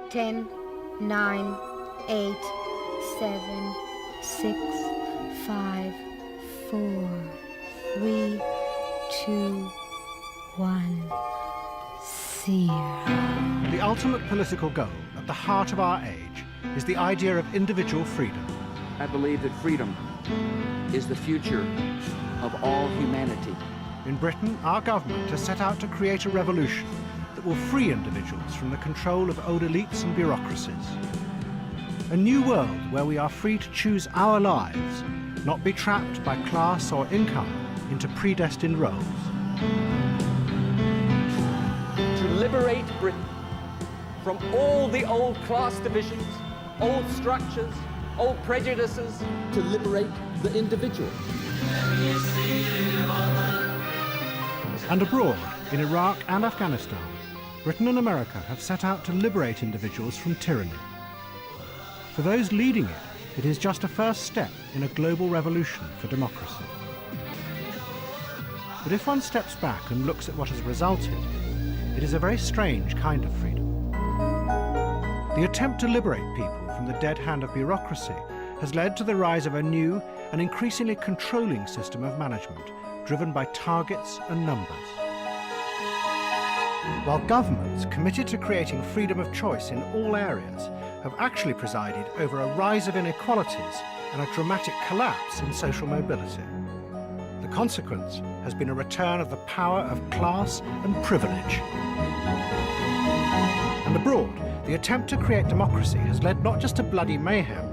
10, 9, 8, 7, 6, 5, 4, 3, 2, 1, 0. The ultimate political goal at the heart of our age is the idea of individual freedom. I believe that freedom is the future of all humanity. In Britain, our government has set out to create a revolution that will free individuals from the control of old elites and bureaucracies. A new world where we are free to choose our lives, not be trapped by class or income into predestined roles. To liberate Britain from all the old class divisions, old structures, old prejudices. To liberate the individual. And abroad, in Iraq and Afghanistan, Britain and America have set out to liberate individuals from tyranny. For those leading it, it is just a first step in a global revolution for democracy. But if one steps back and looks at what has resulted, it is a very strange kind of freedom. The attempt to liberate people from the dead hand of bureaucracy has led to the rise of a new and increasingly controlling system of management, driven by targets and numbers. While governments committed to creating freedom of choice in all areas have actually presided over a rise of inequalities and a dramatic collapse in social mobility. The consequence has been a return of the power of class and privilege. And abroad, the attempt to create democracy has led not just to bloody mayhem,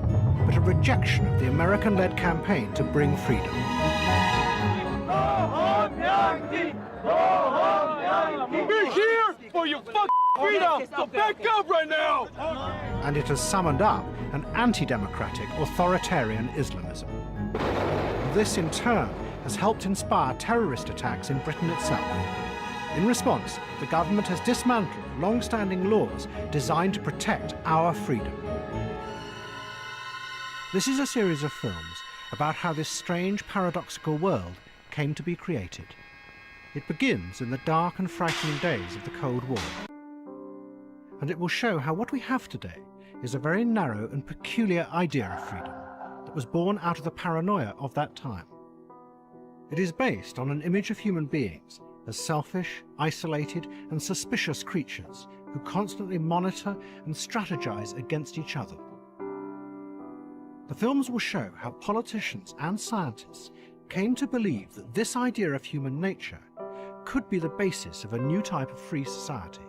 but a rejection of the American-led campaign to bring freedom. We're here for your fucking freedom! So back up right now! And it has summoned up an anti-democratic authoritarian Islamism. This, in turn, has helped inspire terrorist attacks in Britain itself. In response, the government has dismantled long-standing laws designed to protect our freedom. This is a series of films about how this strange, paradoxical world came to be created. It begins in the dark and frightening days of the Cold War. And it will show how what we have today is a very narrow and peculiar idea of freedom that was born out of the paranoia of that time. It is based on an image of human beings as selfish, isolated, and suspicious creatures who constantly monitor and strategize against each other. The films will show how politicians and scientists came to believe that this idea of human nature could be the basis of a new type of free society.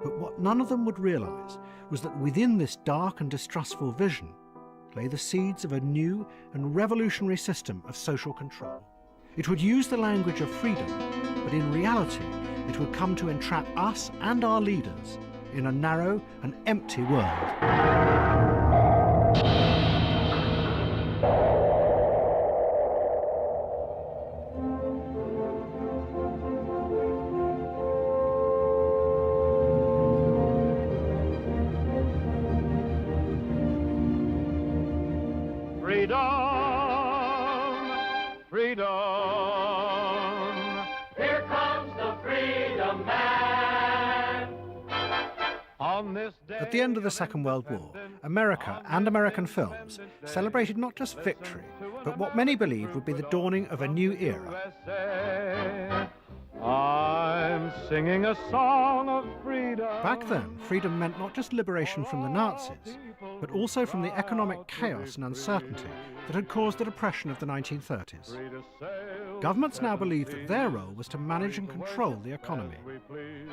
But what none of them would realize was that within this dark and distrustful vision lay the seeds of a new and revolutionary system of social control. It would use the language of freedom, but in reality, it would come to entrap us and our leaders in a narrow and empty world. Freedom! Here comes the freedom man! On this day At the end of the Second World War, America and American films celebrated not just victory, but what many believed would be the dawning of a new era. I'm singing a song of freedom. Back then, freedom meant not just liberation from the Nazis, but also from the economic chaos and uncertainty that had caused the Depression of the 1930s. Governments now believed that their role was to manage and control the economy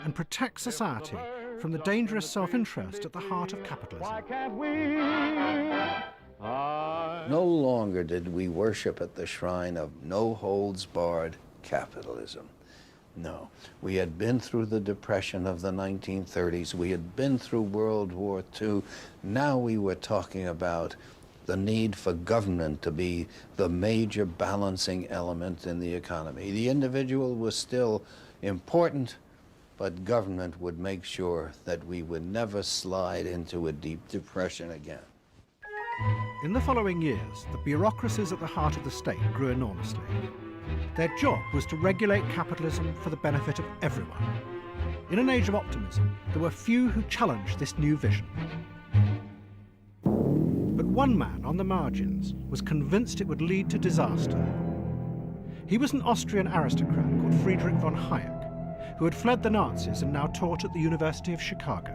and protect society from the dangerous self-interest at the heart of capitalism. Why can't we? No longer did we worship at the shrine of no-holds-barred capitalism. No, we had been through the Depression of the 1930s. We had been through World War II. Now we were talking about the need for government to be the major balancing element in the economy. The individual was still important, but government would make sure that we would never slide into a deep depression again. In the following years, the bureaucracies at the heart of the state grew enormously. Their job was to regulate capitalism for the benefit of everyone. In an age of optimism, there were few who challenged this new vision. But one man on the margins was convinced it would lead to disaster. He was an Austrian aristocrat called Friedrich von Hayek, who had fled the Nazis and now taught at the University of Chicago.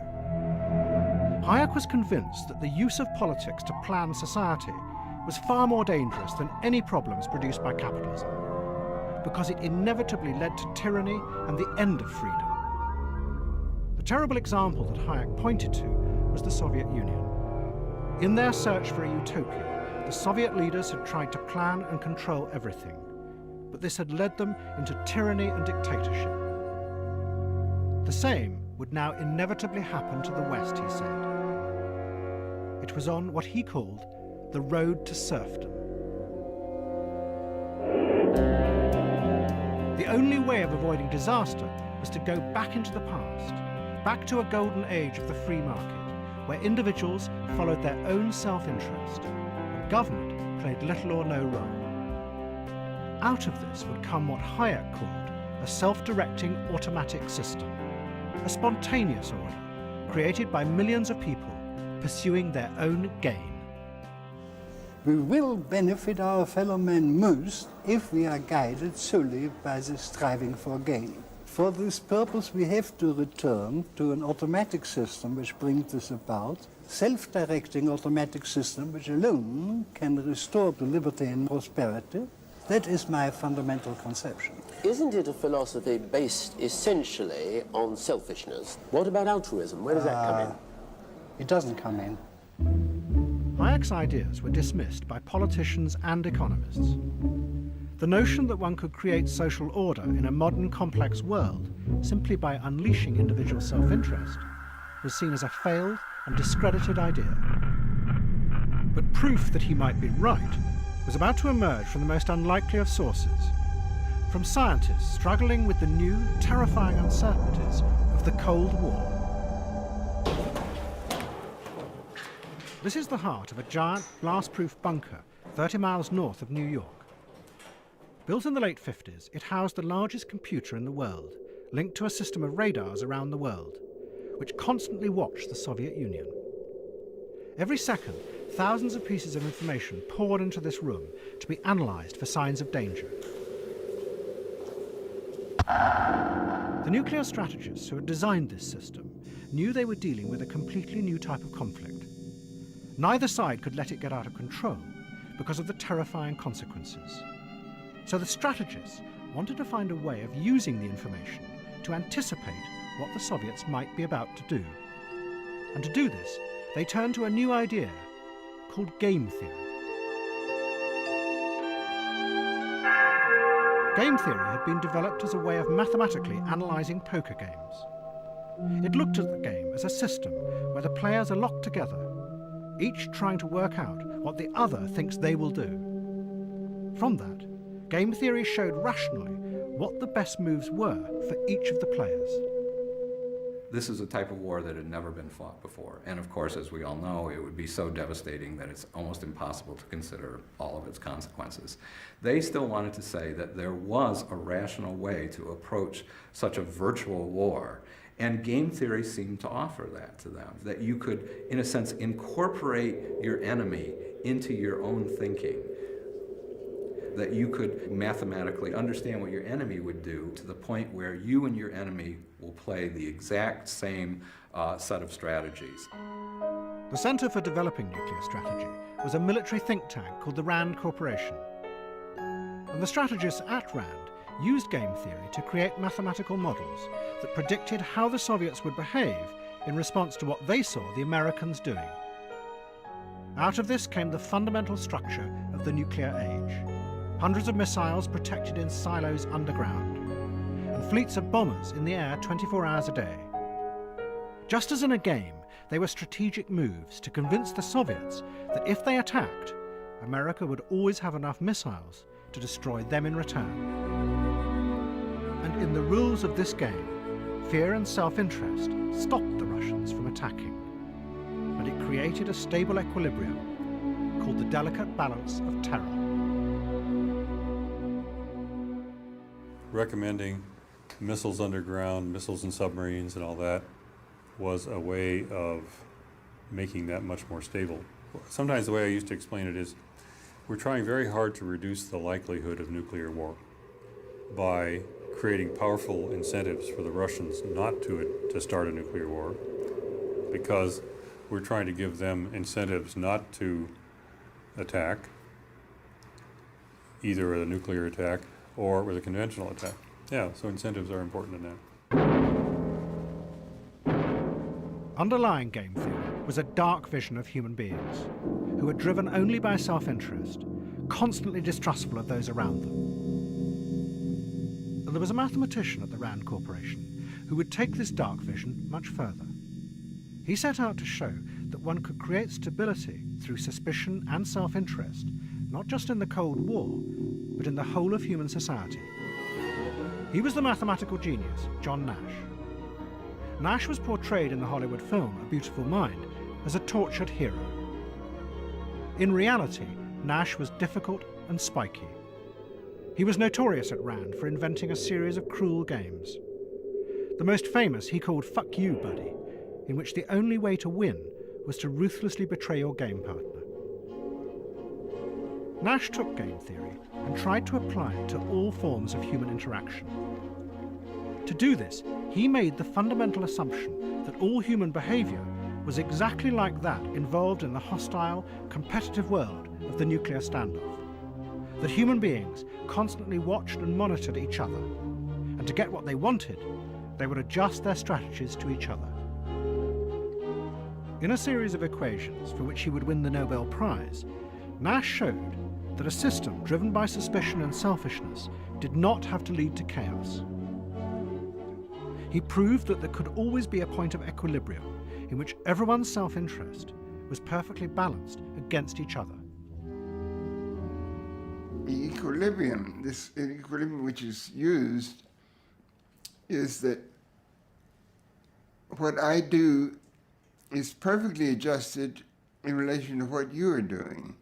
Hayek was convinced that the use of politics to plan society was far more dangerous than any problems produced by capitalism, because it inevitably led to tyranny and the end of freedom. The terrible example that Hayek pointed to was the Soviet Union. In their search for a utopia, the Soviet leaders had tried to plan and control everything, but this had led them into tyranny and dictatorship. The same would now inevitably happen to the West, he said. It was on what he called the road to serfdom. The only way of avoiding disaster was to go back into the past, back to a golden age of the free market, where individuals followed their own self-interest and government played little or no role. Out of this would come what Hayek called a self-directing automatic system, a spontaneous order created by millions of people pursuing their own gain. We will benefit our fellow men most if we are guided solely by the striving for gain. For this purpose, we have to return to an automatic system which brings this about, self-directing automatic system which alone can restore the liberty and prosperity. That is my fundamental conception. Isn't it a philosophy based essentially on selfishness? What about altruism? Where does that come in? It doesn't come in. Hayek's ideas were dismissed by politicians and economists. The notion that one could create social order in a modern, complex world simply by unleashing individual self-interest was seen as a failed and discredited idea. But proof that he might be right was about to emerge from the most unlikely of sources, from scientists struggling with the new, terrifying uncertainties of the Cold War. This is the heart of a giant, blast-proof bunker 30 miles north of New York. Built in the late 50s, it housed the largest computer in the world, linked to a system of radars around the world, which constantly watched the Soviet Union. Every second, thousands of pieces of information poured into this room to be analysed for signs of danger. The nuclear strategists who had designed this system knew they were dealing with a completely new type of conflict. Neither side could let it get out of control because of the terrifying consequences. So the strategists wanted to find a way of using the information to anticipate what the Soviets might be about to do. And to do this, they turned to a new idea called game theory. Game theory had been developed as a way of mathematically analysing poker games. It looked at the game as a system where the players are locked together, each trying to work out what the other thinks they will do. From that, game theory showed rationally what the best moves were for each of the players. This is a type of war that had never been fought before. And of course, as we all know, it would be so devastating that it's almost impossible to consider all of its consequences. They still wanted to say that there was a rational way to approach such a virtual war. And game theory seemed to offer that to them, that you could, in a sense, incorporate your enemy into your own thinking, that you could mathematically understand what your enemy would do to the point where you and your enemy will play the exact same set of strategies. The Center for Developing Nuclear Strategy was a military think tank called the RAND Corporation. And the strategists at RAND used game theory to create mathematical models that predicted how the Soviets would behave in response to what they saw the Americans doing. Out of this came the fundamental structure of the nuclear age. Hundreds of missiles protected in silos underground, and fleets of bombers in the air 24 hours a day. Just as in a game, they were strategic moves to convince the Soviets that if they attacked, America would always have enough missiles to destroy them in return. And in the rules of this game, fear and self-interest stopped the Russians from attacking, but it created a stable equilibrium called the delicate balance of terror. Recommending missiles underground, missiles and submarines and all that, was a way of making that much more stable. Sometimes the way I used to explain it is, we're trying very hard to reduce the likelihood of nuclear war by creating powerful incentives for the Russians not to start a nuclear war, because we're trying to give them incentives not to attack, either a nuclear attack or with a conventional attack. Yeah, so incentives are important in that. Underlying game theory was a dark vision of human beings who were driven only by self-interest, constantly distrustful of those around them. And there was a mathematician at the RAND Corporation who would take this dark vision much further. He set out to show that one could create stability through suspicion and self-interest, not just in the Cold War, but in the whole of human society. He was the mathematical genius, John Nash. Nash was portrayed in the Hollywood film A Beautiful Mind as a tortured hero. In reality, Nash was difficult and spiky. He was notorious at RAND for inventing a series of cruel games. The most famous he called Fuck You, Buddy, in which the only way to win was to ruthlessly betray your game partner. Nash took game theory and tried to apply it to all forms of human interaction. To do this, he made the fundamental assumption that all human behavior was exactly like that involved in the hostile, competitive world of the nuclear standoff. That human beings constantly watched and monitored each other, and to get what they wanted, they would adjust their strategies to each other. In a series of equations for which he would win the Nobel Prize, Nash showed that a system driven by suspicion and selfishness did not have to lead to chaos. He proved that there could always be a point of equilibrium in which everyone's self-interest was perfectly balanced against each other. The equilibrium, this equilibrium which is used, is that what I do is perfectly adjusted in relation to what you are doing.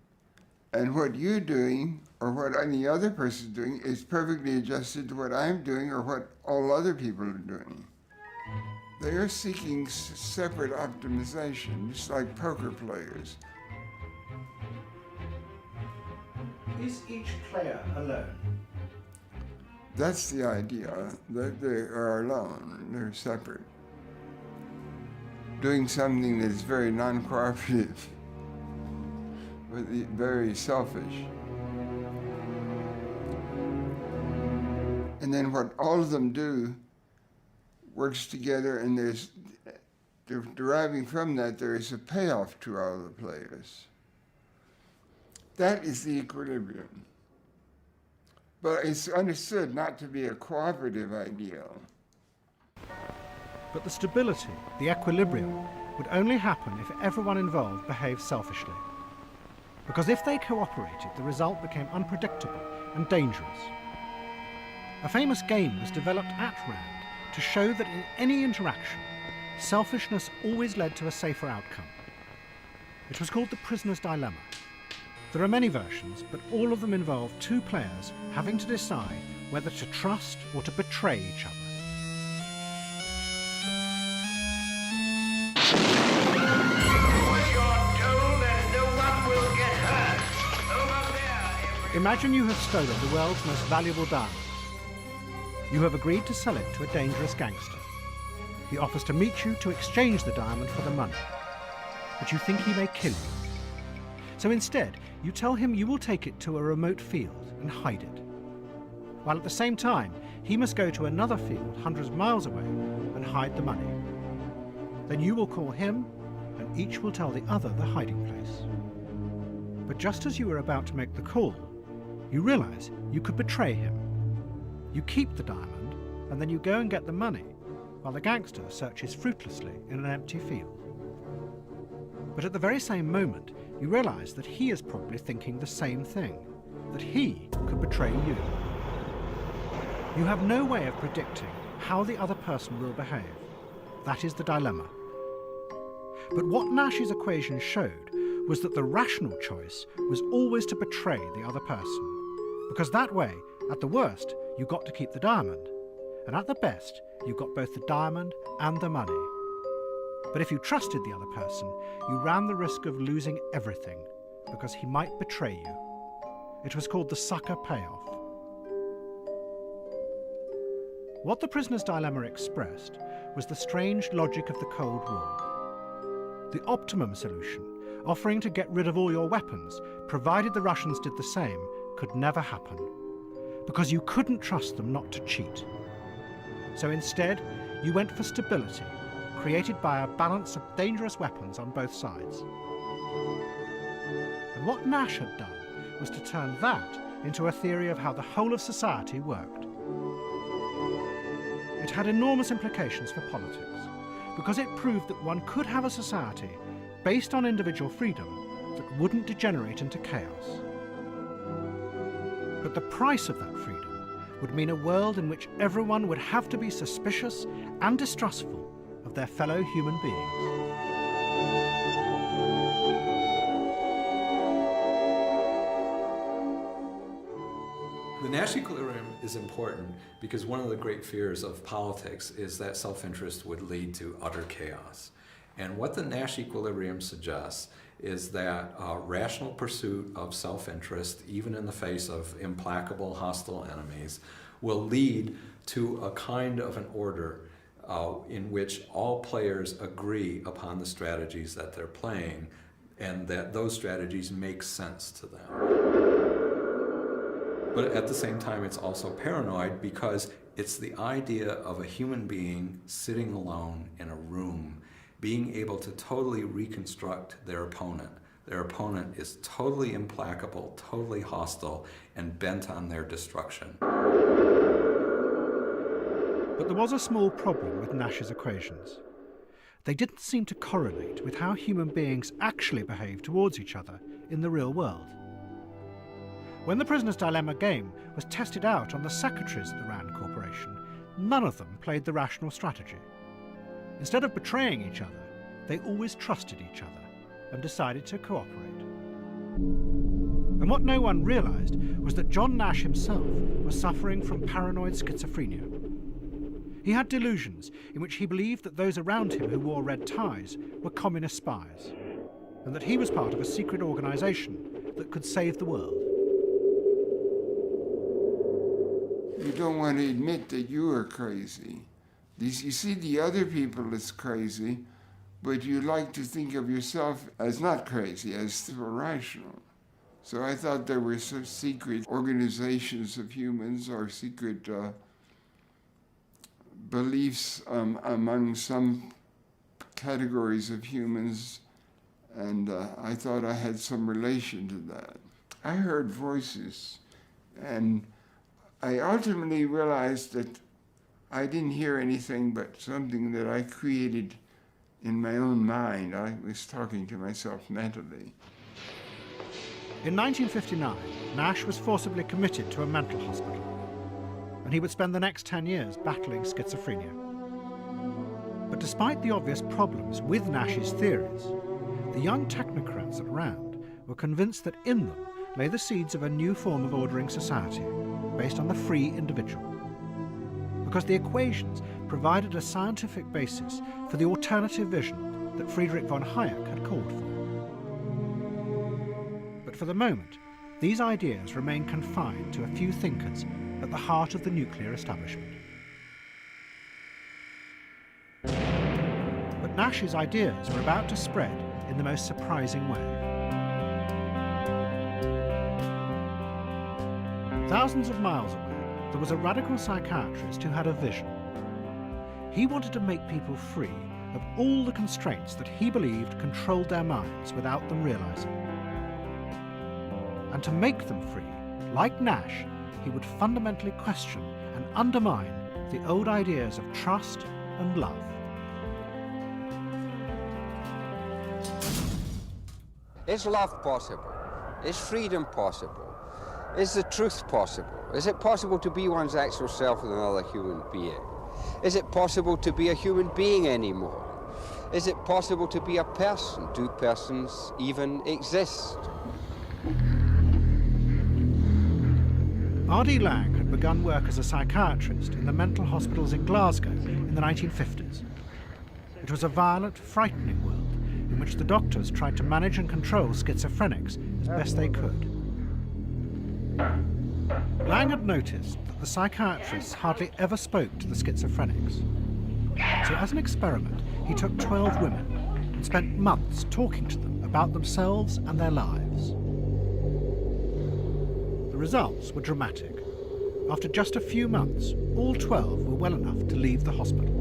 And what you're doing, or what any other person is doing, is perfectly adjusted to what I'm doing or what all other people are doing. They are seeking separate optimization, just like poker players. Is each player alone? That's the idea, that they are alone, they're separate. Doing something that is very non-cooperative, but very selfish. And then what all of them do works together, and deriving from that, there is a payoff to all the players. That is the equilibrium. But it's understood not to be a cooperative ideal. But the stability, the equilibrium, would only happen if everyone involved behaved selfishly. Because if they cooperated, the result became unpredictable and dangerous. A famous game was developed at RAND to show that in any interaction, selfishness always led to a safer outcome. It was called the prisoner's dilemma. There are many versions, but all of them involve two players having to decide whether to trust or to betray each other. Imagine you have stolen the world's most valuable diamond. You have agreed to sell it to a dangerous gangster. He offers to meet you to exchange the diamond for the money, but you think he may kill you. So instead, you tell him you will take it to a remote field and hide it, while at the same time, he must go to another field hundreds of miles away and hide the money. Then you will call him, and each will tell the other the hiding place. But just as you are about to make the call, you realize you could betray him. You keep the diamond, and then you go and get the money, while the gangster searches fruitlessly in an empty field. But at the very same moment, you realize that he is probably thinking the same thing, that he could betray you. You have no way of predicting how the other person will behave. That is the dilemma. But what Nash's equation showed was that the rational choice was always to betray the other person, because that way, at the worst, you got to keep the diamond, and at the best, you got both the diamond and the money. But if you trusted the other person, you ran the risk of losing everything, because he might betray you. It was called the sucker payoff. What the prisoner's dilemma expressed was the strange logic of the Cold War. The optimum solution, offering to get rid of all your weapons, provided the Russians did the same, could never happen, because you couldn't trust them not to cheat. So instead, you went for stability, created by a balance of dangerous weapons on both sides. And what Nash had done was to turn that into a theory of how the whole of society worked. It had enormous implications for politics, because it proved that one could have a society based on individual freedom that wouldn't degenerate into chaos. But the price of that freedom would mean a world in which everyone would have to be suspicious and distrustful of their fellow human beings. The Nash equilibrium is important because one of the great fears of politics is that self-interest would lead to utter chaos. And what the Nash equilibrium suggests is that rational pursuit of self-interest, even in the face of implacable hostile enemies, will lead to a kind of an order in which all players agree upon the strategies that they're playing, and that those strategies make sense to them. But at the same time, it's also paranoid because it's the idea of a human being sitting alone in a room, being able to totally reconstruct their opponent. Their opponent is totally implacable, totally hostile, and bent on their destruction. But there was a small problem with Nash's equations. They didn't seem to correlate with how human beings actually behave towards each other in the real world. When the Prisoner's Dilemma game was tested out on the secretaries of the RAND Corporation, none of them played the rational strategy. Instead of betraying each other, they always trusted each other and decided to cooperate. And what no one realized was that John Nash himself was suffering from paranoid schizophrenia. He had delusions in which he believed that those around him who wore red ties were communist spies, and that he was part of a secret organization that could save the world. You don't want to admit that you are crazy. You see the other people as crazy, but you like to think of yourself as not crazy, as still rational. So I thought there were some secret organizations of humans or secret beliefs among some categories of humans, and I thought I had some relation to that. I heard voices, and I ultimately realized that I didn't hear anything but something that I created in my own mind. I was talking to myself mentally. In 1959, Nash was forcibly committed to a mental hospital, and he would spend the next 10 years battling schizophrenia. But despite the obvious problems with Nash's theories, the young technocrats at RAND were convinced that in them lay the seeds of a new form of ordering society, based on the free individual. Because the equations provided a scientific basis for the alternative vision that Friedrich von Hayek had called for. But for the moment, these ideas remain confined to a few thinkers at the heart of the nuclear establishment. But Nash's ideas were about to spread in the most surprising way. Thousands of miles away, there was a radical psychiatrist who had a vision. He wanted to make people free of all the constraints that he believed controlled their minds without them realizing. And to make them free, like Nash, he would fundamentally question and undermine the old ideas of trust and love. Is love possible? Is freedom possible? Is the truth possible? Is it possible to be one's actual self with another human being? Is it possible to be a human being anymore? Is it possible to be a person? Do persons even exist? R.D. Laing had had begun work as a psychiatrist in the mental hospitals in Glasgow in the 1950s. It was a violent, frightening world in which the doctors tried to manage and control schizophrenics as best they could. Lang had noticed that the psychiatrists hardly ever spoke to the schizophrenics. So as an experiment, he took 12 women and spent months talking to them about themselves and their lives. The results were dramatic. After just a few months, all 12 were well enough to leave the hospital.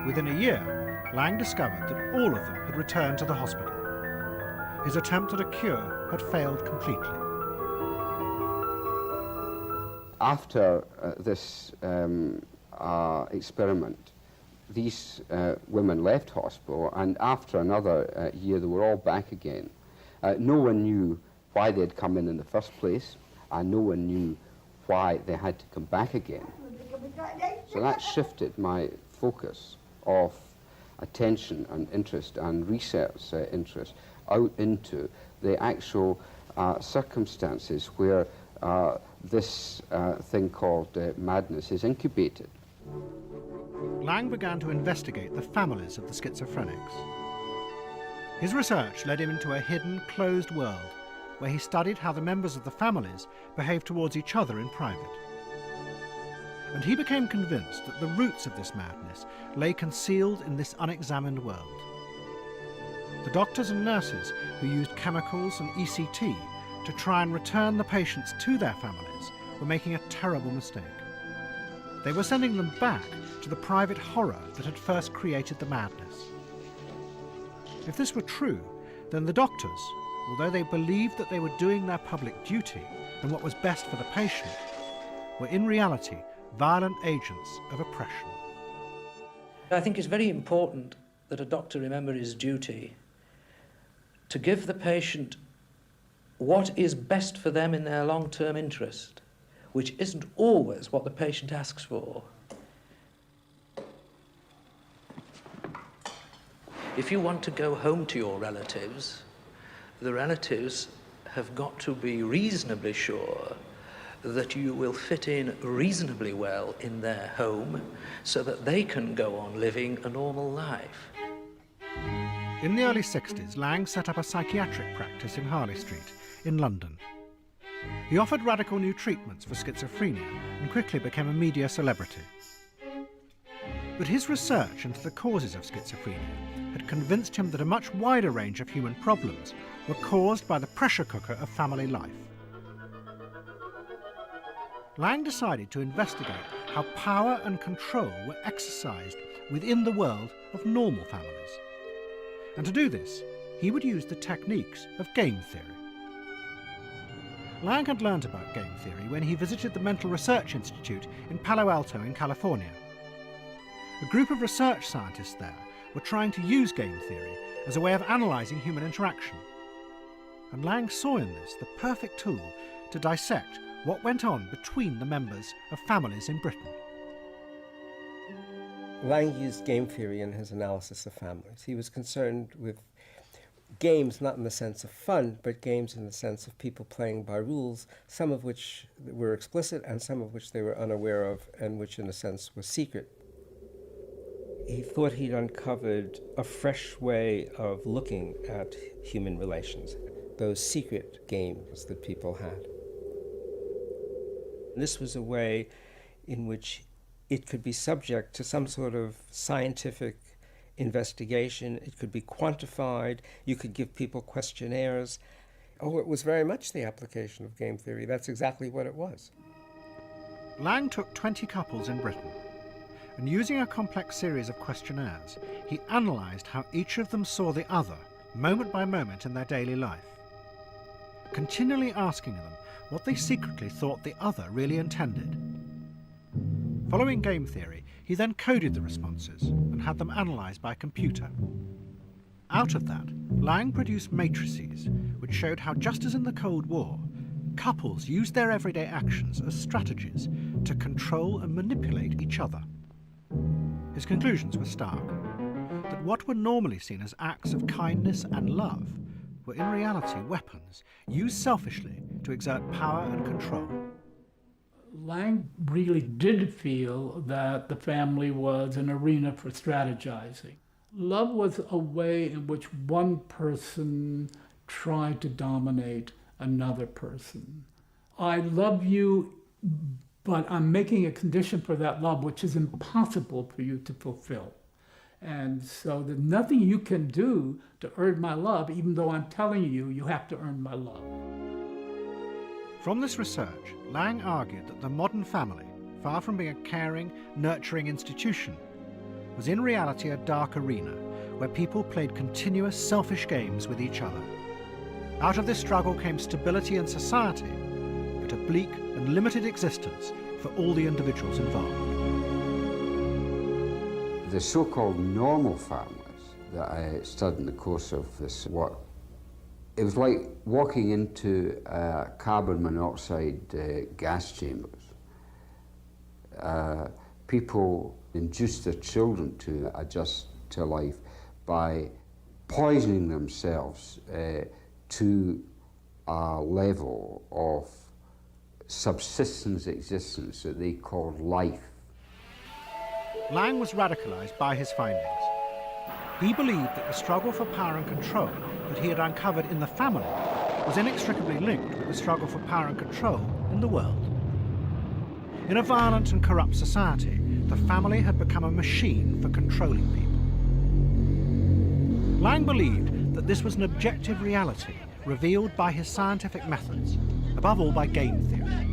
Within a year, Lang discovered that all of them had returned to the hospital. His attempt at a cure had failed completely. After this experiment, these women left hospital, and after another year they were all back again. No one knew why they'd come in the first place, and no one knew why they had to come back again. So that shifted my focus of attention and interest and research interest out into the actual circumstances where this thing called madness is incubated. Lang began to investigate the families of the schizophrenics. His research led him into a hidden, closed world where he studied how the members of the families behaved towards each other in private. And he became convinced that the roots of this madness lay concealed in this unexamined world. The doctors and nurses who used chemicals and ECT to try and return the patients to their families were making a terrible mistake. They were sending them back to the private horror that had first created the madness. If this were true, then the doctors, although they believed that they were doing their public duty and what was best for the patient, were in reality violent agents of oppression. I think it's very important that a doctor remember his duty to give the patient what is best for them in their long-term interest, which isn't always what the patient asks for. If you want to go home to your relatives, the relatives have got to be reasonably sure that you will fit in reasonably well in their home so that they can go on living a normal life. In the early 60s, Lang set up a psychiatric practice in Harley Street in London. He offered radical new treatments for schizophrenia and quickly became a media celebrity. But his research into the causes of schizophrenia had convinced him that a much wider range of human problems were caused by the pressure cooker of family life. Lang decided to investigate how power and control were exercised within the world of normal families. And to do this, he would use the techniques of game theory. Lang had learned about game theory when he visited the Mental Research Institute in Palo Alto in California. A group of research scientists there were trying to use game theory as a way of analysing human interaction. And Lang saw in this the perfect tool to dissect what went on between the members of families in Britain. Lang used game theory in his analysis of families. He was concerned with games not in the sense of fun, but games in the sense of people playing by rules, some of which were explicit and some of which they were unaware of, and which in a sense was secret. He thought he'd uncovered a fresh way of looking at human relations, those secret games that people had. This was a way in which it could be subject to some sort of scientific investigation. It could be quantified. You could give people questionnaires. Oh, it was very much the application of game theory. That's exactly what it was. Lang took 20 couples in Britain, and using a complex series of questionnaires, he analysed how each of them saw the other, moment by moment in their daily life, continually asking them what they secretly thought the other really intended. Following game theory, he then coded the responses and had them analysed by a computer. Out of that, Lang produced matrices which showed how, just as in the Cold War, couples used their everyday actions as strategies to control and manipulate each other. His conclusions were stark, that what were normally seen as acts of kindness and love were were in reality weapons used selfishly to exert power and control. Lang really did feel that the family was an arena for strategizing. Love was a way in which one person tried to dominate another person. I love you, but I'm making a condition for that love which is impossible for you to fulfill. And so there's nothing you can do to earn my love, even though I'm telling you, you have to earn my love. From this research, Lang argued that the modern family, far from being a caring, nurturing institution, was in reality a dark arena where people played continuous selfish games with each other. Out of this struggle came stability in society, but a bleak and limited existence for all the individuals involved. The so-called normal families that I studied in the course of this work, it was like walking into carbon monoxide gas chambers. People induced their children to adjust to life by poisoning themselves to a level of subsistence existence that they called life. Lang was radicalized by his findings. He believed that the struggle for power and control that he had uncovered in the family was inextricably linked with the struggle for power and control in the world. In a violent and corrupt society, the family had become a machine for controlling people. Lang believed that this was an objective reality revealed by his scientific methods, above all by game theory.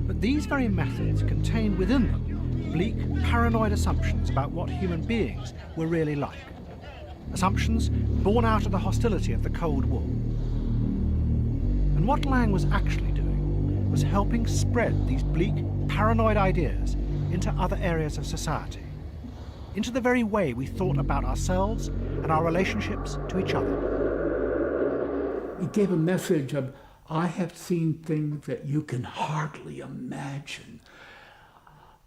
But these very methods contained within them bleak, paranoid assumptions about what human beings were really like. Assumptions born out of the hostility of the Cold War. And what Lang was actually doing was helping spread these bleak, paranoid ideas into other areas of society, into the very way we thought about ourselves and our relationships to each other. It gave a message of, I have seen things that you can hardly imagine.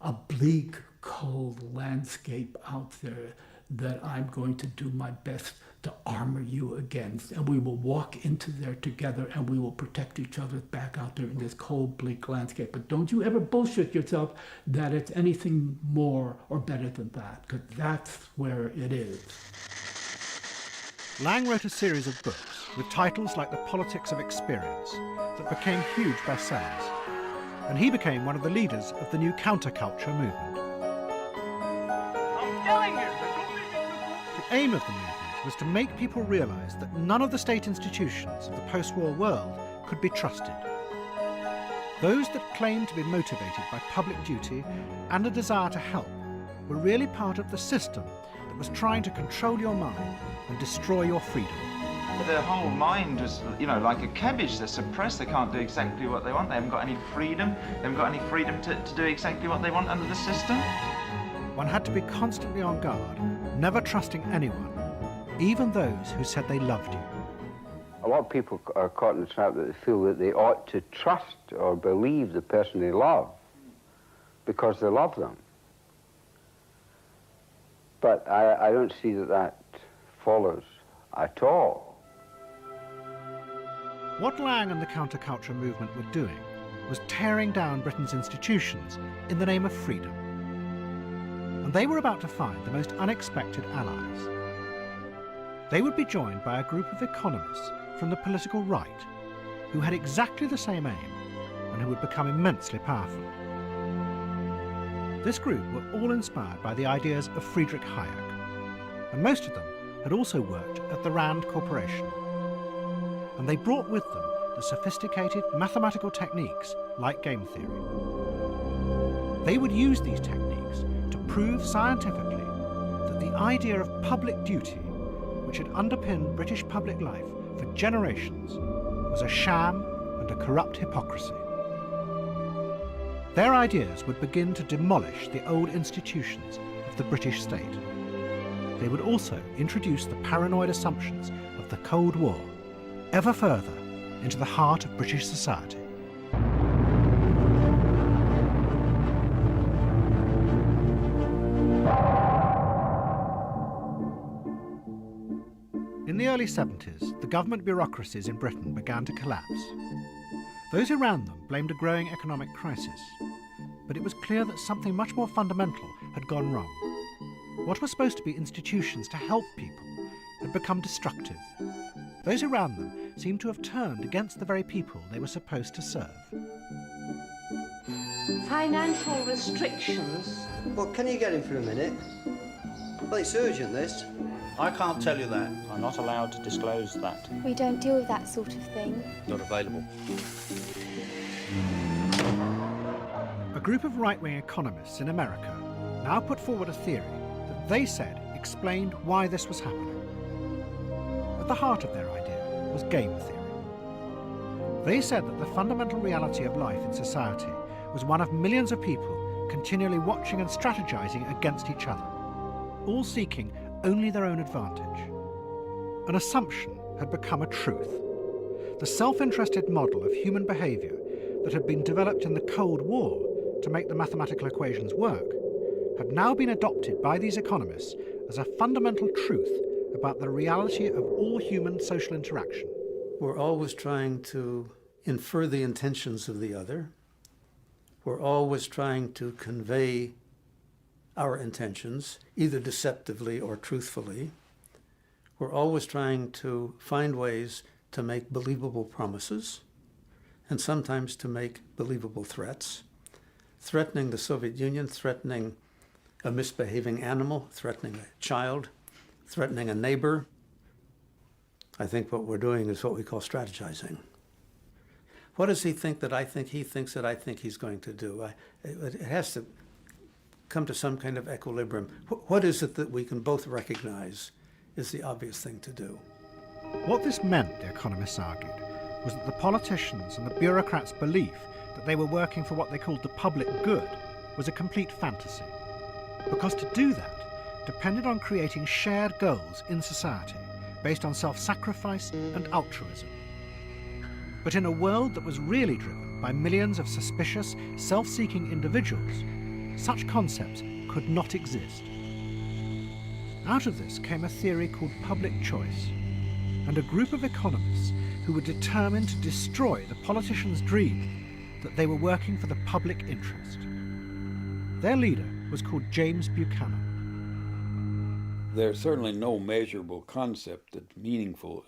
A bleak, cold landscape out there that I'm going to do my best to armor you against. And we will walk into there together and we will protect each other back out there in this cold, bleak landscape. But don't you ever bullshit yourself that it's anything more or better than that, because that's where it is. Lang wrote a series of books with titles like The Politics of Experience that became huge bestsellers. And he became one of the leaders of the new counterculture movement. I'm telling you! The aim of the movement was to make people realize that none of the state institutions of the post-war world could be trusted. Those that claimed to be motivated by public duty and a desire to help were really part of the system that was trying to control your mind and destroy your freedom. Their whole mind was, like a cabbage. They're suppressed. They can't do exactly what they want. They haven't got any freedom. They haven't got any freedom to do exactly what they want under the system. One had to be constantly on guard, never trusting anyone, even those who said they loved you. A lot of people are caught in the trap that they feel that they ought to trust or believe the person they love because they love them. But I don't see that follows at all. What Lang and the counterculture movement were doing was tearing down Britain's institutions in the name of freedom. And they were about to find the most unexpected allies. They would be joined by a group of economists from the political right who had exactly the same aim and who would become immensely powerful. This group were all inspired by the ideas of Friedrich Hayek, and most of them had also worked at the Rand Corporation. And they brought with them the sophisticated mathematical techniques like game theory. They would use these techniques to prove scientifically that the idea of public duty, which had underpinned British public life for generations, was a sham and a corrupt hypocrisy. Their ideas would begin to demolish the old institutions of the British state. They would also introduce the paranoid assumptions of the Cold War ever further into the heart of British society. In the early 70s, the government bureaucracies in Britain began to collapse. Those who ran them blamed a growing economic crisis, but it was clear that something much more fundamental had gone wrong. What were supposed to be institutions to help people had become destructive. Those who ran them seemed to have turned against the very people they were supposed to serve. Financial restrictions? Well, can you get him for a minute? Well, it's urgent, this. I can't tell you that. I'm not allowed to disclose that. We don't deal with that sort of thing. Not available. A group of right-wing economists in America now put forward a theory that they said explained why this was happening. At the heart of their idea was game theory. They said that the fundamental reality of life in society was one of millions of people continually watching and strategizing against each other, all seeking only their own advantage. An assumption had become a truth. The self-interested model of human behavior that had been developed in the Cold War to make the mathematical equations work had now been adopted by these economists as a fundamental truth about the reality of all human social interaction. We're always trying to infer the intentions of the other. We're always trying to convey our intentions, either deceptively or truthfully. We're always trying to find ways to make believable promises, and sometimes to make believable threats, threatening the Soviet Union, threatening a misbehaving animal, threatening a child, threatening a neighbor. I think what we're doing is what we call strategizing. What does he think that I think he thinks that I think he's going to do? It has to come to some kind of equilibrium. What is it that we can both recognize is the obvious thing to do? What this meant, the economists argued, was that the politicians and the bureaucrats' belief that they were working for what they called the public good was a complete fantasy. Because to do that depended on creating shared goals in society based on self-sacrifice and altruism. But in a world that was really driven by millions of suspicious, self-seeking individuals, such concepts could not exist. Out of this came a theory called public choice, and a group of economists who were determined to destroy the politicians' dream that they were working for the public interest. Their leader was called James Buchanan. There's certainly no measurable concept that's meaningful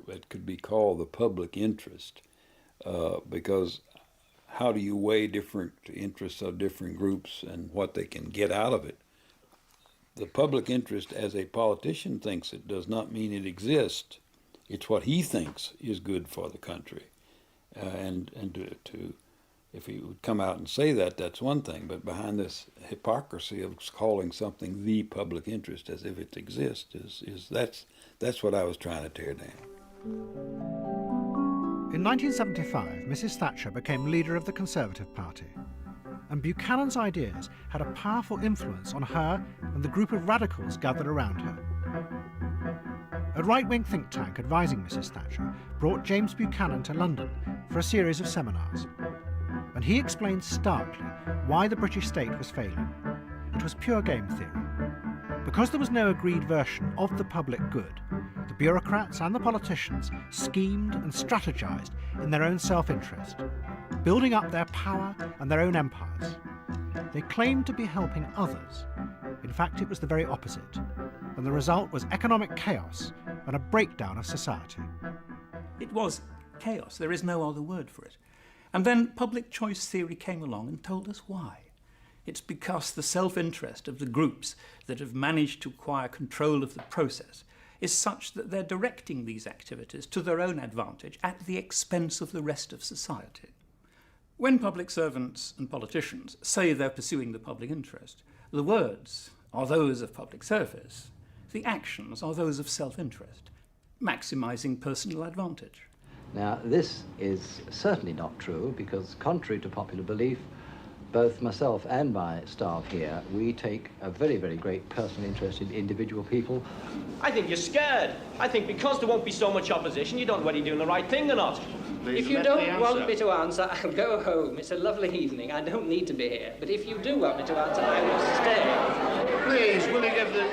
that could be called the public interest, because how do you weigh different interests of different groups and what they can get out of it? The public interest, as a politician thinks it, does not mean it exists. It's what he thinks is good for the country. If he would come out and say that, that's one thing, but behind this hypocrisy of calling something the public interest as if it exists, that's what I was trying to tear down. In 1975, Mrs. Thatcher became leader of the Conservative Party, and Buchanan's ideas had a powerful influence on her and the group of radicals gathered around her. A right-wing think tank advising Mrs. Thatcher brought James Buchanan to London for a series of seminars. And he explained starkly why the British state was failing. It was pure game theory. Because there was no agreed version of the public good, the bureaucrats and the politicians schemed and strategized in their own self-interest, building up their power and their own empires. They claimed to be helping others. In fact, it was the very opposite, and the result was economic chaos and a breakdown of society. It was chaos. There is no other word for it. And then public choice theory came along and told us why. It's because the self-interest of the groups that have managed to acquire control of the process is such that they're directing these activities to their own advantage at the expense of the rest of society. When public servants and politicians say they're pursuing the public interest, the words are those of public service, the actions are those of self-interest, maximising personal advantage. Now, this is certainly not true because, contrary to popular belief, both myself and my staff here, we take a very, very great personal interest in individual people. I think you're scared. I think because there won't be so much opposition, you don't know whether you're doing the right thing or not. If you don't want me to answer, I'll go home. It's a lovely evening. I don't need to be here. But if you do want me to answer, I will stay. Please, will you give the...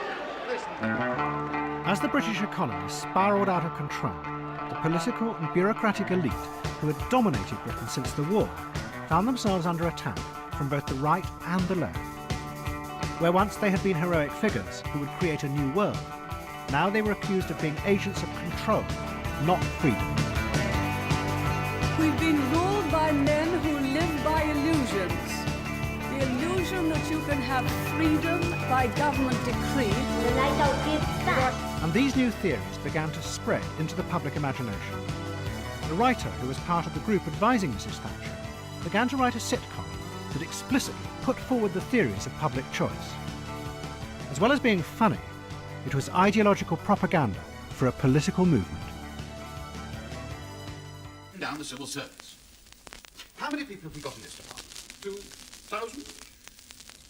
As As the British economy spiralled out of control, the political and bureaucratic elite who had dominated Britain since the war found themselves under attack from both the right and the left. Where once they had been heroic figures who would create a new world, now they were accused of being agents of control, not freedom. We've been ruled by men who live by illusions. The illusion that you can have freedom by government decree. And these new theories began to spread into the public imagination. The writer who was part of the group advising Mrs. Thatcher began to write a sitcom that explicitly put forward the theories of public choice. As well as being funny, it was ideological propaganda for a political movement. Down the civil service. How many people have we got in this department? 2,000?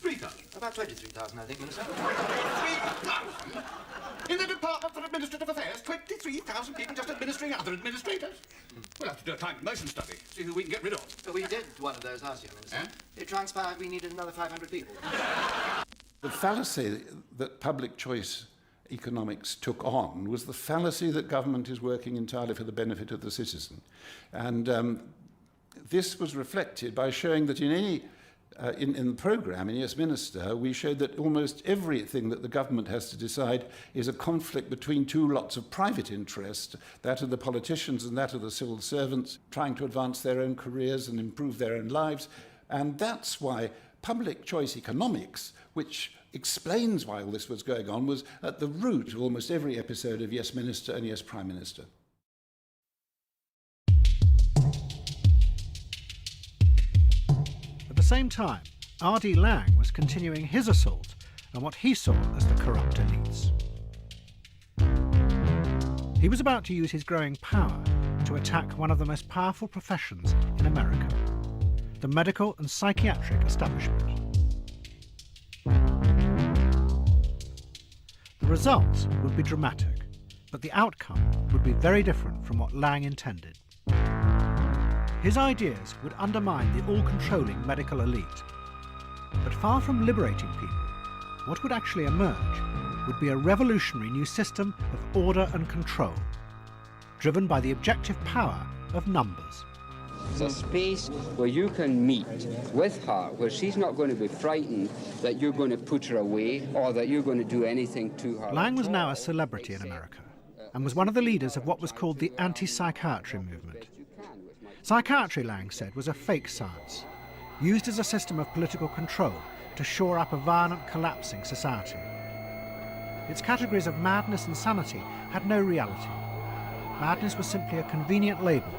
3,000? About 23,000, I think, Minister. 23,000? In the Department for Administrative Affairs, 23,000 people just administering other administrators? We'll have to do a time and motion study, see who we can get rid of. But we did one of those last year, Minister. It transpired we needed another 500 people. The fallacy that public choice economics took on was the fallacy that government is working entirely for the benefit of the citizen. And this was reflected by showing that in the programme in Yes Minister, we showed that almost everything that the government has to decide is a conflict between two lots of private interest, that of the politicians and that of the civil servants, trying to advance their own careers and improve their own lives. And that's why public choice economics, which explains why all this was going on, was at the root of almost every episode of Yes Minister and Yes Prime Minister. At the same time, R.D. Laing was continuing his assault on what he saw as the corrupt elites. He was about to use his growing power to attack one of the most powerful professions in America, the medical and psychiatric establishment. The results would be dramatic, but the outcome would be very different from what Laing intended. His ideas would undermine the all-controlling medical elite. But far from liberating people, what would actually emerge would be a revolutionary new system of order and control, driven by the objective power of numbers. It's a space where you can meet with her, where she's not going to be frightened that you're going to put her away or that you're going to do anything to her. Laing was now a celebrity in America and was one of the leaders of what was called the anti-psychiatry movement. Psychiatry, Laing said, was a fake science, used as a system of political control to shore up a violent, collapsing society. Its categories of madness and sanity had no reality. Madness was simply a convenient label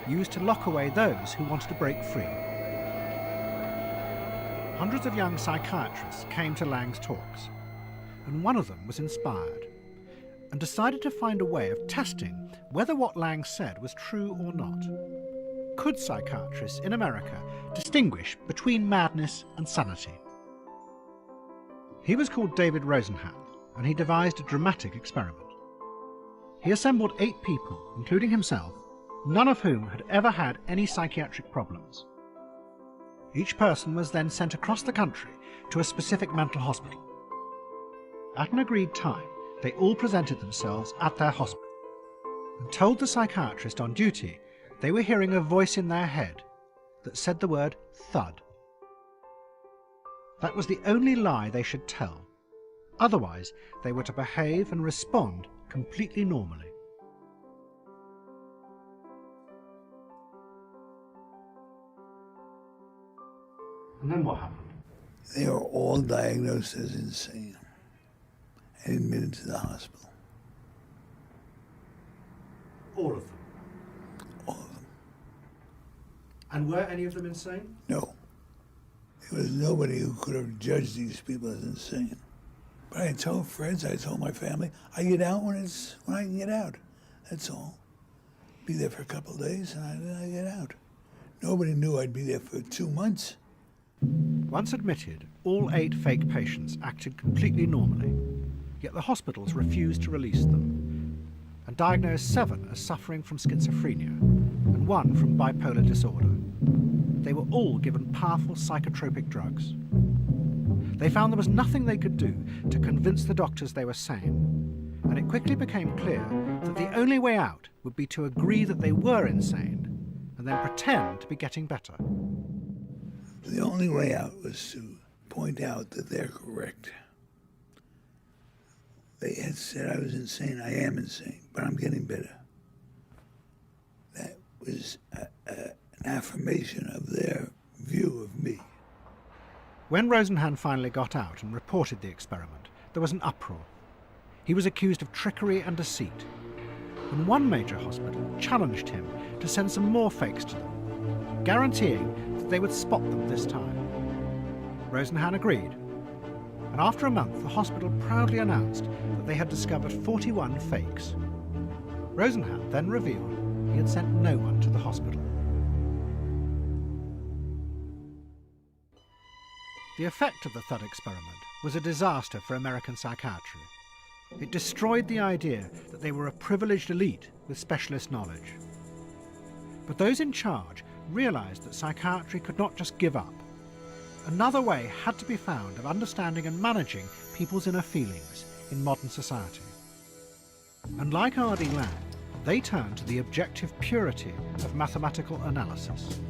used to lock away those who wanted to break free. Hundreds of young psychiatrists came to Laing's talks, and one of them was inspired and decided to find a way of testing whether what Laing said was true or not. Could psychiatrists in America distinguish between madness and sanity? He was called David Rosenhan, and he devised a dramatic experiment. He assembled 8 people, including himself, none of whom had ever had any psychiatric problems. Each person was then sent across the country to a specific mental hospital. At an agreed time, they all presented themselves at their hospital and told the psychiatrist on duty they were hearing a voice in their head that said the word thud. That was the only lie they should tell. Otherwise, they were to behave and respond completely normally. And then what happened? They were all diagnosed as insane and admitted to the hospital. All of them? All of them. And were any of them insane? No. There was nobody who could have judged these people as insane. But I told friends, I told my family, I get out when I can get out. That's all. Be there for a couple of days and then I get out. Nobody knew I'd be there for 2 months. Once admitted, all 8 fake patients acted completely normally, yet the hospitals refused to release them, and diagnosed 7 as suffering from schizophrenia and 1 from bipolar disorder. They were all given powerful psychotropic drugs. They found there was nothing they could do to convince the doctors they were sane, and it quickly became clear that the only way out would be to agree that they were insane and then pretend to be getting better. The only way out was to point out that they're correct. They had said I was insane. I am insane, but I'm getting better. That was an affirmation of their view of me. When Rosenhan finally got out and reported the experiment, there was an uproar. He was accused of trickery and deceit, and one major hospital challenged him to send some more fakes to them, guaranteeing that they would spot them this time. Rosenhan agreed, and after a month the hospital proudly announced that they had discovered 41 fakes. Rosenhan then revealed he had sent no one to the hospital. The effect of the Thud experiment was a disaster for American psychiatry. It destroyed the idea that they were a privileged elite with specialist knowledge. But those in charge realized that psychiatry could not just give up. Another way had to be found of understanding and managing people's inner feelings in modern society. And like R.D. Laing, they turned to the objective purity of mathematical analysis.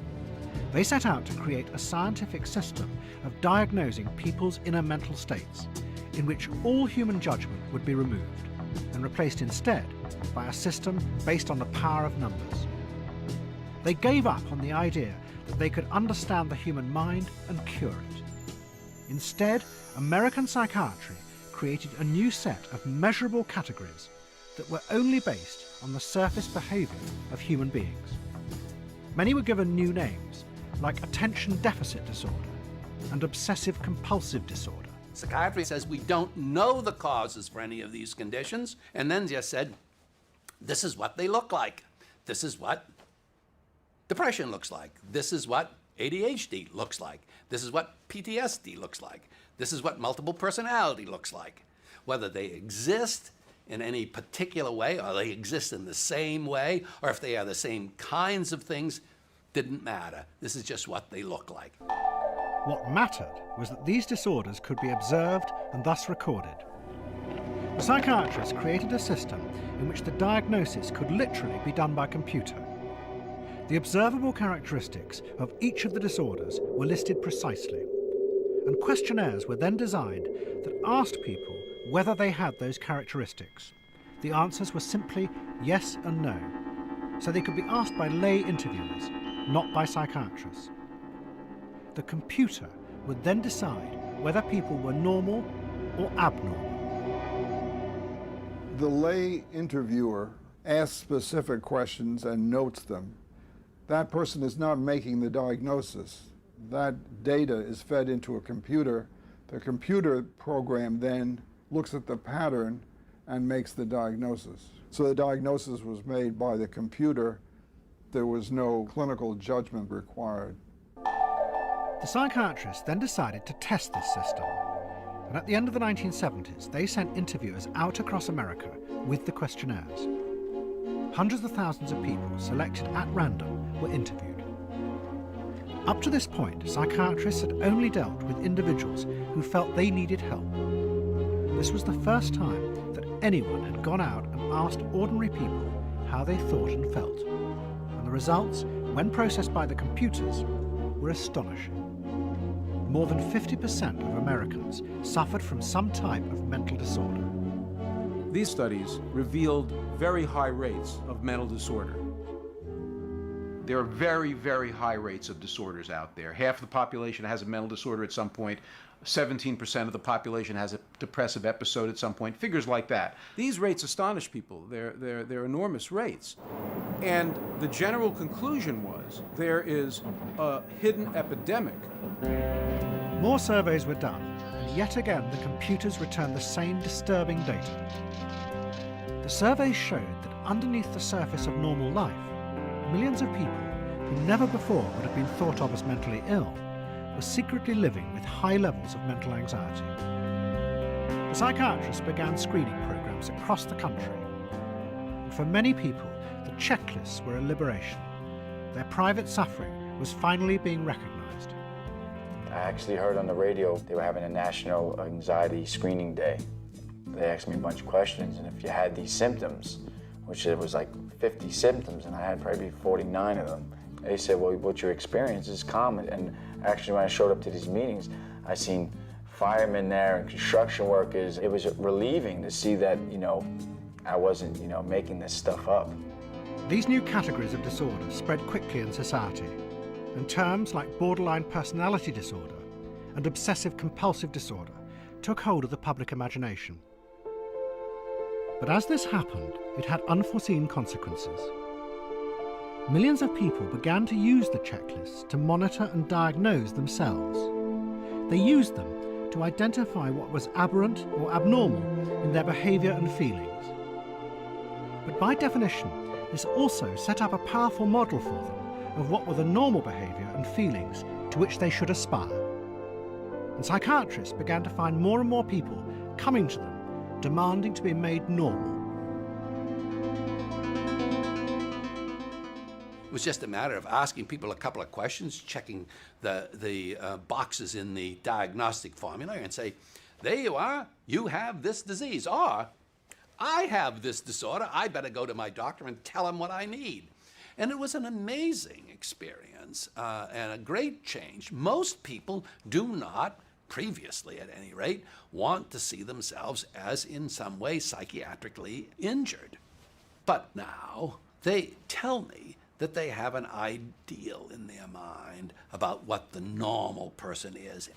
They set out to create a scientific system of diagnosing people's inner mental states, in which all human judgment would be removed and replaced instead by a system based on the power of numbers. They gave up on the idea that they could understand the human mind and cure it. Instead, American psychiatry created a new set of measurable categories that were only based on the surface behavior of human beings. Many were given new names, like attention deficit disorder and obsessive compulsive disorder. Psychiatry says we don't know the causes for any of these conditions, and then just said, this is what they look like. This is what depression looks like. This is what ADHD looks like. This is what PTSD looks like. This is what multiple personality looks like. Whether they exist in any particular way, or they exist in the same way, or if they are the same kinds of things, didn't matter. This is just what they look like. What mattered was that these disorders could be observed and thus recorded. The psychiatrists created a system in which the diagnosis could literally be done by computer. The observable characteristics of each of the disorders were listed precisely, and questionnaires were then designed that asked people whether they had those characteristics. The answers were simply yes and no, so they could be asked by lay interviewers, not by psychiatrists. The computer would then decide whether people were normal or abnormal. The lay interviewer asks specific questions and notes them. That person is not making the diagnosis. That data is fed into a computer. The computer program then looks at the pattern and makes the diagnosis. So the diagnosis was made by the computer. There was no clinical judgment required. The psychiatrists then decided to test this system, and at the end of the 1970s, they sent interviewers out across America with the questionnaires. Hundreds of thousands of people selected at random were interviewed. Up to this point, psychiatrists had only dealt with individuals who felt they needed help. This was the first time that anyone had gone out and asked ordinary people how they thought and felt, and the results, when processed by the computers, were astonishing. More than 50% of Americans suffered from some type of mental disorder. These studies revealed very high rates of mental disorder. There are very, very high rates of disorders out there. Half the population has a mental disorder at some point. 17% of the population has a depressive episode at some point. Figures like that. These rates astonish people. They're enormous rates. And the general conclusion was there is a hidden epidemic. More surveys were done, and yet again the computers returned the same disturbing data. The surveys showed that underneath the surface of normal life, millions of people who never before would have been thought of as mentally ill were secretly living with high levels of mental anxiety. The psychiatrists began screening programs across the country, and for many people, the checklists were a liberation. Their private suffering was finally being recognized. I actually heard on the radio they were having a national anxiety screening day. they asked me a bunch of questions, and if you had these symptoms, which it was like 50 symptoms, and I had probably 49 of them, they said, well, what your experience is common. And actually, when I showed up to these meetings, I seen firemen there and construction workers. It was relieving to see that, you know, I wasn't, you know, making this stuff up. These new categories of disorder spread quickly in society, and terms like borderline personality disorder and obsessive-compulsive disorder took hold of the public imagination. But as this happened, it had unforeseen consequences. Millions of people began to use the checklists to monitor and diagnose themselves. They used them to identify what was aberrant or abnormal in their behaviour and feelings. But by definition, this also set up a powerful model for them of what were the normal behaviour and feelings to which they should aspire. And psychiatrists began to find more and more people coming to them, demanding to be made normal. It was just a matter of asking people a couple of questions, checking the boxes in the diagnostic formula and say, there you are, you have this disease, or I have this disorder, I better go to my doctor and tell him what I need. And it was an amazing experience and a great change. Most people do not, previously at any rate, want to see themselves as in some way psychiatrically injured. But now they tell me that they have an ideal in their mind about what the normal person is.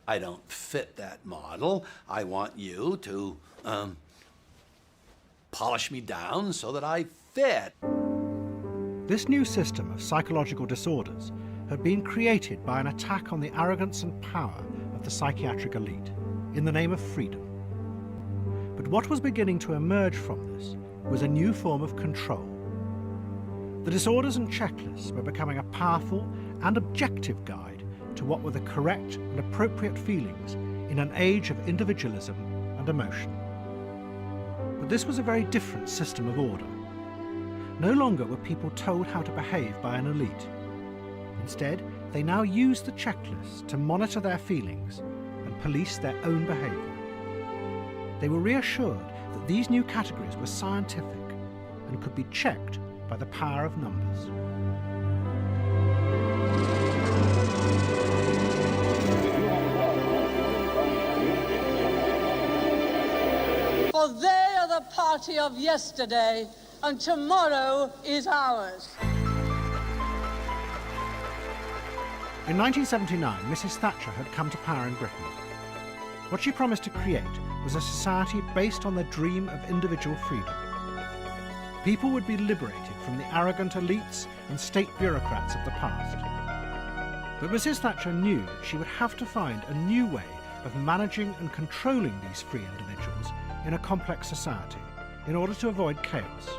I don't fit that model. I want you to polish me down so that I fit. This new system of psychological disorders had been created by an attack on the arrogance and power of the psychiatric elite in the name of freedom. But what was beginning to emerge from this was a new form of control. The disorders and checklists were becoming a powerful and objective guide to what were the correct and appropriate feelings in an age of individualism and emotion. But this was a very different system of order. No longer were people told how to behave by an elite. Instead, they now used the checklists to monitor their feelings and police their own behaviour. They were reassured that these new categories were scientific and could be checked by the power of numbers. For they are the party of yesterday, and tomorrow is ours. In 1979, Mrs. Thatcher had come to power in Britain. What she promised to create was a society based on the dream of individual freedom. People would be liberated from the arrogant elites and state bureaucrats of the past. But Mrs. Thatcher knew that she would have to find a new way of managing and controlling these free individuals in a complex society in order to avoid chaos.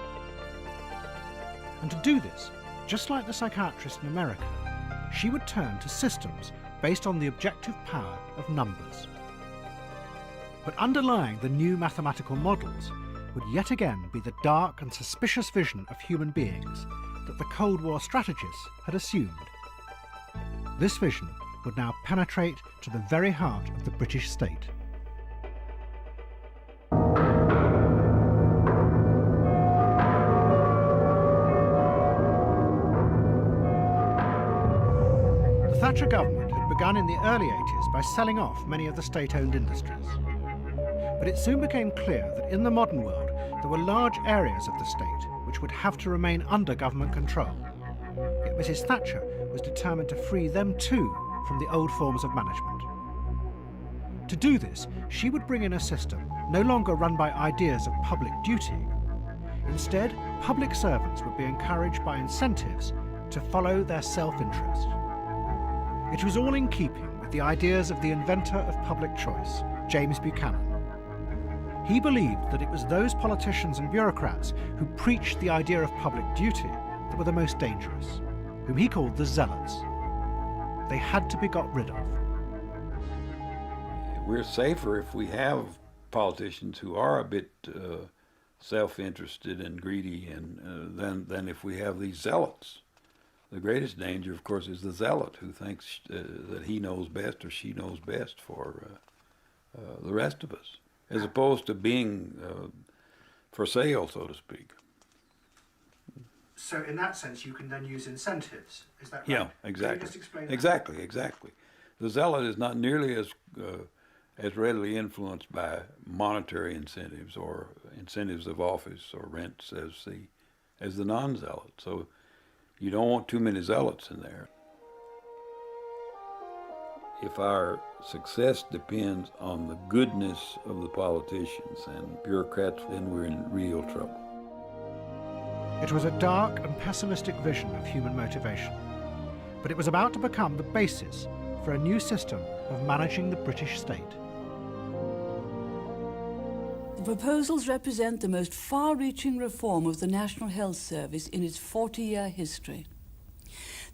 And to do this, just like the psychiatrists in America, she would turn to systems based on the objective power of numbers. But underlying the new mathematical models would yet again be the dark and suspicious vision of human beings that the Cold War strategists had assumed. This vision would now penetrate to the very heart of the British state. The Thatcher government had begun in the early 80s by selling off many of the state-owned industries. But it soon became clear that in the modern world there were large areas of the state which would have to remain under government control. Yet Mrs. Thatcher was determined to free them too from the old forms of management. To do this, she would bring in a system no longer run by ideas of public duty. Instead, public servants would be encouraged by incentives to follow their self-interest. It was all in keeping with the ideas of the inventor of public choice, James Buchanan. He believed that it was those politicians and bureaucrats who preached the idea of public duty that were the most dangerous, whom he called the zealots. They had to be got rid of. We're safer if we have politicians who are a bit self-interested and greedy, and than if we have these zealots. The greatest danger, of course, is the zealot who thinks that he knows best or she knows best for the rest of us. as opposed to being for sale, so to speak. So in that sense, you can then use incentives. Is that right? Yeah, exactly. Can you just explain that? Exactly. The zealot is not nearly as readily influenced by monetary incentives or incentives of office or rents as the non-zealot. So you don't want too many zealots in there. If our success depends on the goodness of the politicians and bureaucrats, then we're in real trouble. It was a dark and pessimistic vision of human motivation, but it was about to become the basis for a new system of managing the British state. The proposals represent the most far-reaching reform of the National Health Service in its 40-year history.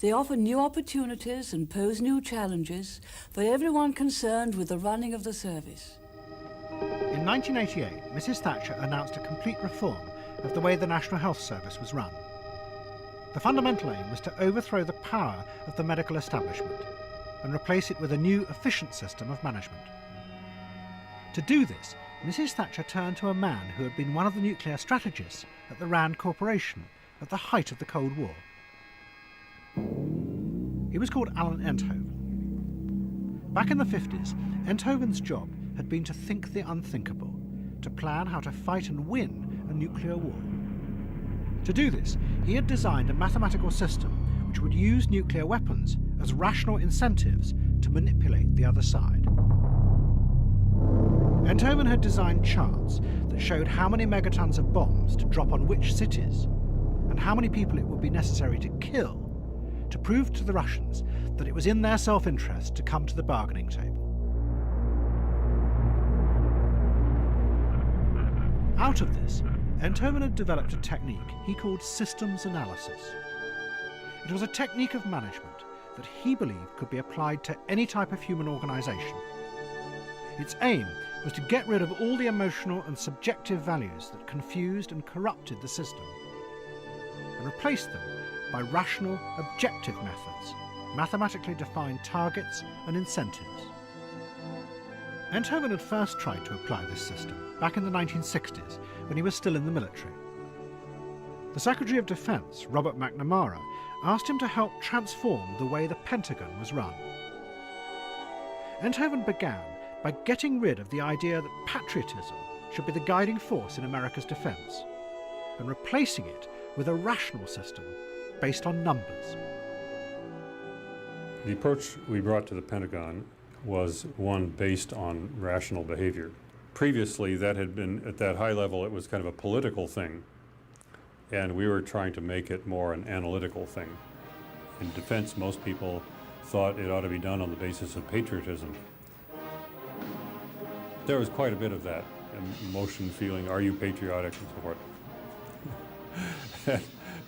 They offer new opportunities and pose new challenges for everyone concerned with the running of the service. In 1988, Mrs. Thatcher announced a complete reform of the way the National Health Service was run. The fundamental aim was to overthrow the power of the medical establishment and replace it with a new, efficient system of management. To do this, Mrs. Thatcher turned to a man who had been one of the nuclear strategists at the Rand Corporation at the height of the Cold War. He was called Alan Enthoven. Back in the 50s, Enthoven's job had been to think the unthinkable, to plan how to fight and win a nuclear war. To do this, he had designed a mathematical system which would use nuclear weapons as rational incentives to manipulate the other side. Enthoven had designed charts that showed how many megatons of bombs to drop on which cities and how many people it would be necessary to kill to prove to the Russians that it was in their self-interest to come to the bargaining table. Out of this, Enthoven had developed a technique he called systems analysis. It was a technique of management that he believed could be applied to any type of human organisation. Its aim was to get rid of all the emotional and subjective values that confused and corrupted the system, and replace them by rational, objective methods, mathematically defined targets and incentives. Enthoven had first tried to apply this system back in the 1960s when he was still in the military. The Secretary of Defense, Robert McNamara, asked him to help transform the way the Pentagon was run. Enthoven began by getting rid of the idea that patriotism should be the guiding force in America's defense, and replacing it with a rational system based on numbers. The approach we brought to the Pentagon was one based on rational behavior. Previously, that had been, at that high level, it was kind of a political thing, and we were trying to make it more an analytical thing. In defense, most people thought it ought to be done on the basis of patriotism. There was quite a bit of that, emotion, feeling, are you patriotic, and so forth.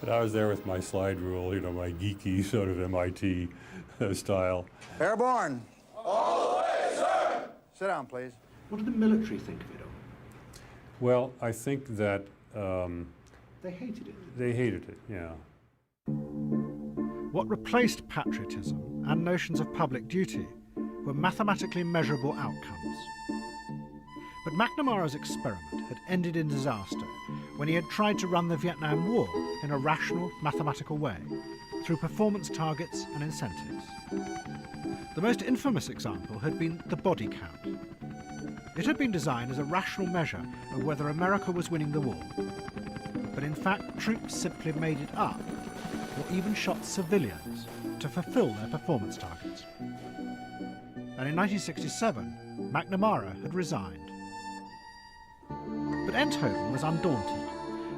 And I was there with my slide rule, you know, my geeky sort of MIT style. Airborne. All the way, sir. Sit down, please. What did the military think of it all? Well, I think that they hated it. They hated it, yeah. What replaced patriotism and notions of public duty were mathematically measurable outcomes. But McNamara's experiment had ended in disaster when he had tried to run the Vietnam War in a rational, mathematical way, through performance targets and incentives. The most infamous example had been the body count. It had been designed as a rational measure of whether America was winning the war, but in fact troops simply made it up, or even shot civilians to fulfill their performance targets. And in 1967, McNamara had resigned. But Enthoven was undaunted,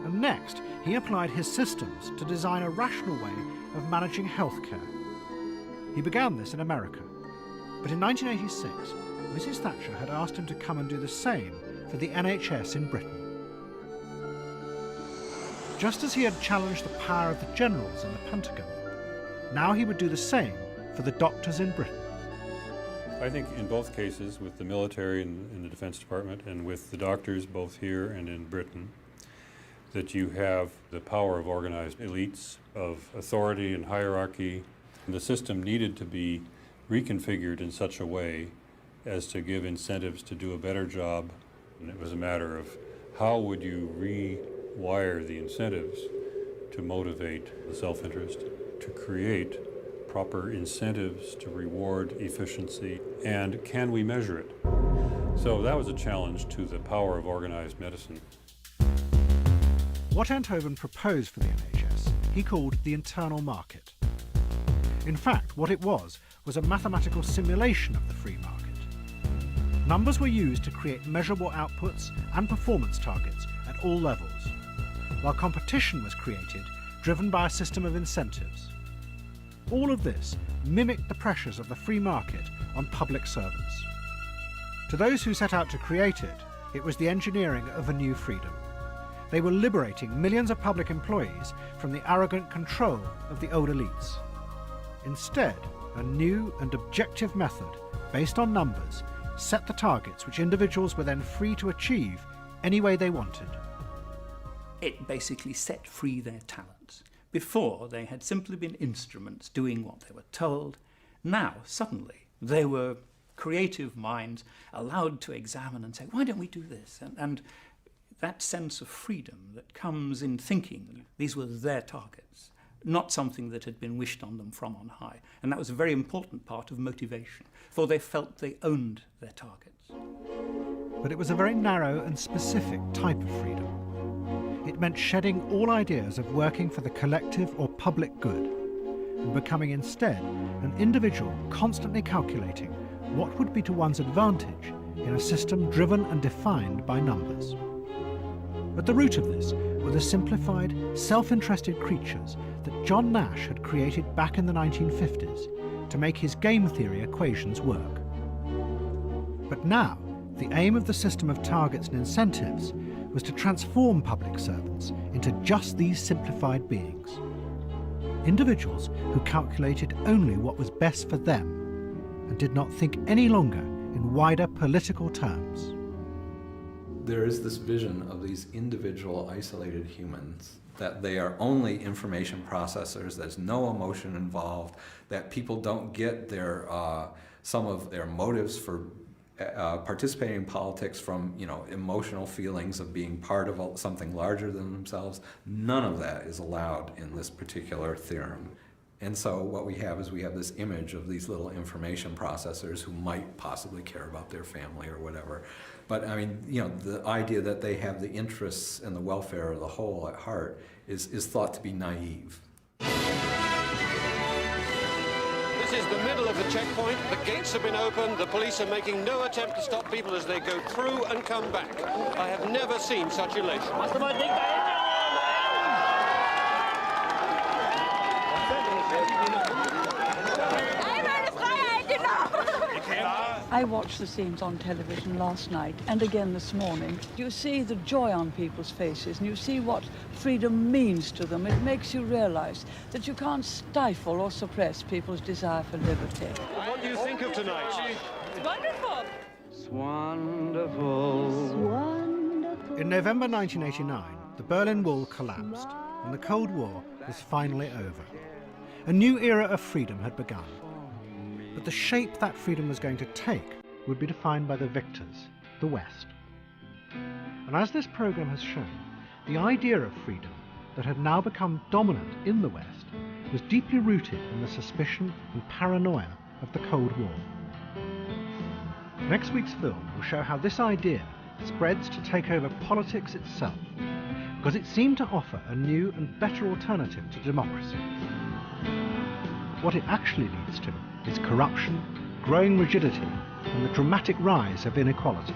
and next he applied his systems to design a rational way of managing healthcare. He began this in America, but in 1986, Mrs. Thatcher had asked him to come and do the same for the NHS in Britain. Just as he had challenged the power of the generals in the Pentagon, now he would do the same for the doctors in Britain. I think in both cases, with the military and in the Defense Department and with the doctors both here and in Britain, that you have the power of organized elites, of authority and hierarchy. And the system needed to be reconfigured in such a way as to give incentives to do a better job And it was a matter of how would you rewire the incentives to motivate the self-interest, to create proper incentives to reward efficiency, and can we measure it? So that was a challenge to the power of organized medicine. What Enthoven proposed for the NHS, he called the internal market. In fact, what it was a mathematical simulation of the free market. Numbers were used to create measurable outputs and performance targets at all levels, while competition was created, driven by a system of incentives. All of this mimicked the pressures of the free market on public servants. To those who set out to create it, it was the engineering of a new freedom. They were liberating millions of public employees from the arrogant control of the old elites. Instead, a new and objective method, based on numbers, set the targets which individuals were then free to achieve any way they wanted. It basically set free their talents. Before, they had simply been instruments doing what they were told. Now, suddenly, they were creative minds allowed to examine and say, why don't we do this? And that sense of freedom that comes in thinking, these were their targets, not something that had been wished on them from on high. And that was a very important part of motivation, for they felt they owned their targets. But it was a very narrow and specific type of freedom. It meant shedding all ideas of working for the collective or public good, and becoming instead an individual constantly calculating what would be to one's advantage in a system driven and defined by numbers. At the root of this were the simplified, self-interested creatures that John Nash had created back in the 1950s to make his game theory equations work. But now, the aim of the system of targets and incentives was to transform public servants into just these simplified beings. Individuals who calculated only what was best for them and did not think any longer in wider political terms. There is this vision of these individual isolated humans, that they are only information processors, there's no emotion involved, that people don't get their some of their motives for participating in politics from, emotional feelings of being part of something larger than themselves. None of that is allowed in this particular theorem. And so what we have is this image of these little information processors who might possibly care about their family or whatever. But the idea that they have the interests and the welfare of the whole at heart is thought to be naive. This is the middle of the checkpoint. The gates have been opened. The police are making no attempt to stop people as they go through and come back. I have never seen such elation. I watched the scenes on television last night and again this morning. You see the joy on people's faces and you see what freedom means to them. It makes you realize that you can't stifle or suppress people's desire for liberty. What do you think of tonight? It's wonderful. It's wonderful. It's wonderful. In November 1989, the Berlin Wall collapsed and the Cold War was finally over. A new era of freedom had begun. But the shape that freedom was going to take would be defined by the victors, the West. And as this program has shown, the idea of freedom that had now become dominant in the West was deeply rooted in the suspicion and paranoia of the Cold War. Next week's film will show how this idea spreads to take over politics itself, because it seemed to offer a new and better alternative to democracy. What it actually leads to is corruption, growing rigidity, and the dramatic rise of inequality.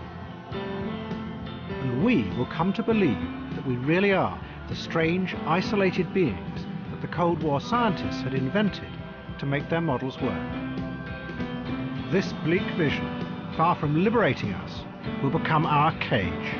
And we will come to believe that we really are the strange, isolated beings that the Cold War scientists had invented to make their models work. This bleak vision, far from liberating us, will become our cage.